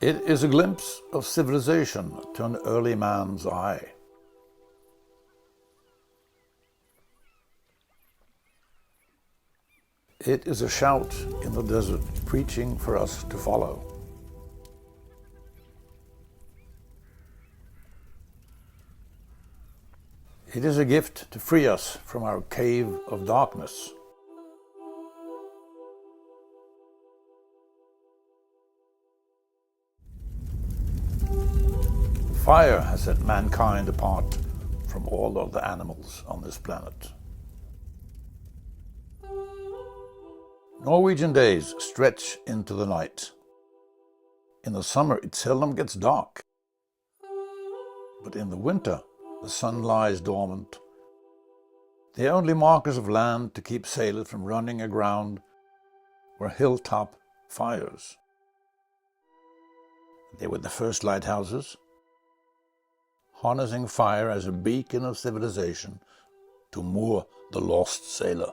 It is a glimpse of civilization to an early man's eye. It is a shout in the desert preaching for us to follow. It is a gift to free us from our cave of darkness. Fire has set mankind apart from all other animals on this planet. Norwegian days stretch into the night. In the summer it seldom gets dark, but in the winter the sun lies dormant. The only markers of land to keep sailors from running aground were hilltop fires. They were the first lighthouses, harnessing fire as a beacon of civilization to moor the lost sailor.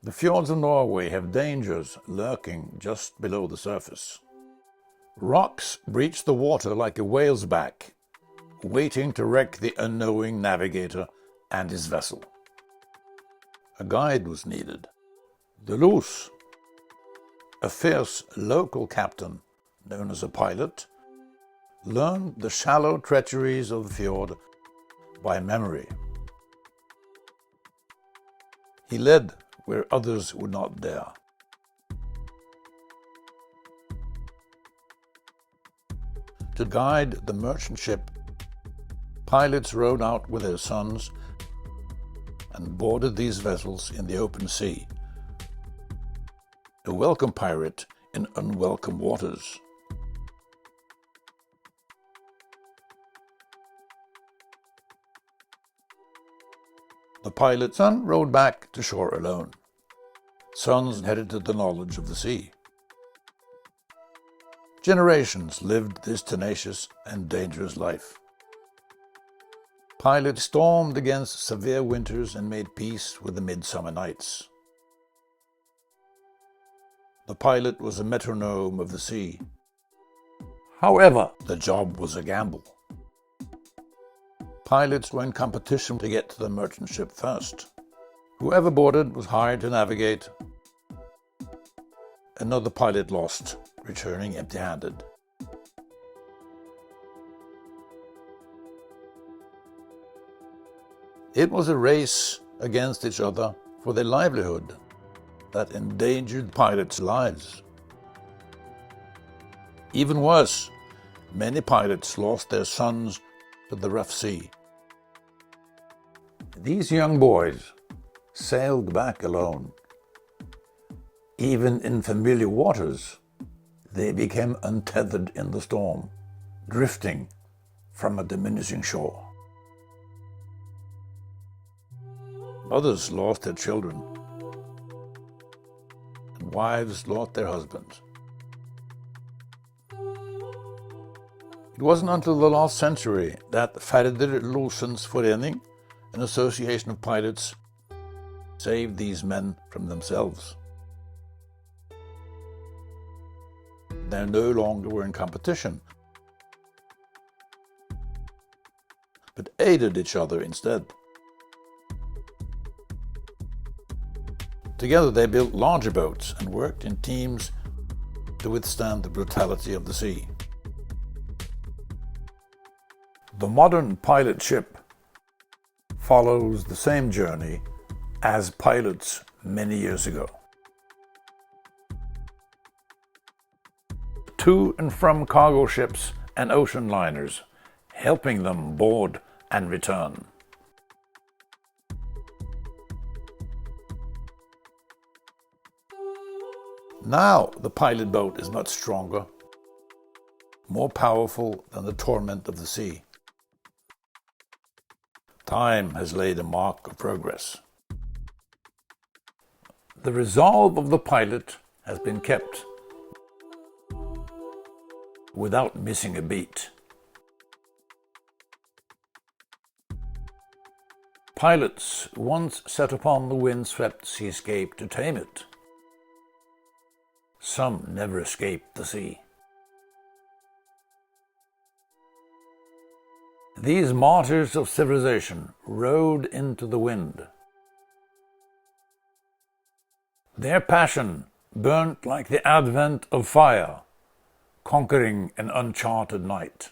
The fjords of Norway have dangers lurking just below the surface. Rocks breach the water like a whale's back, waiting to wreck the unknowing navigator and his vessel. A guide was needed. The Los, a fierce local captain known as a pilot, learned the shallow treacheries of the fjord by memory. He led where others would not dare. To guide the merchant ship, pilots rowed out with their sons and boarded these vessels in the open sea. A welcome pirate in unwelcome waters. The pilot's son rowed back to shore alone. Sons inherited the knowledge of the sea. Generations lived this tenacious and dangerous life. Pilots stormed against severe winters and made peace with the midsummer nights. The pilot was a metronome of the sea. However, the job was a gamble. Pilots were in competition to get to the merchant ship first. Whoever boarded was hired to navigate. Another pilot lost, returning empty-handed. It was a race against each other for their livelihood that endangered pilots' lives. Even worse, many pilots lost their sons to the rough sea. These young boys sailed back alone. Even in familiar waters, they became untethered in the storm, drifting from a diminishing shore. Others lost their children, and wives lost their husbands. It wasn't until the last century that Færder-Losens Forening, an association of pilots, saved these men from themselves. They no longer were in competition, but aided each other instead. Together they built larger boats and worked in teams to withstand the brutality of the sea. The modern pilot ship follows the same journey as pilots many years ago. To and from cargo ships and ocean liners, helping them board and return. Now the pilot boat is much stronger. more powerful than the torment of the sea. Time has laid a mark of progress. The resolve of the pilot has been kept without missing a beat. Pilots once set upon the wind-swept seascape to tame it. Some never escaped the sea. These martyrs of civilization rode into the wind. Their passion burnt like the advent of fire, conquering an uncharted night.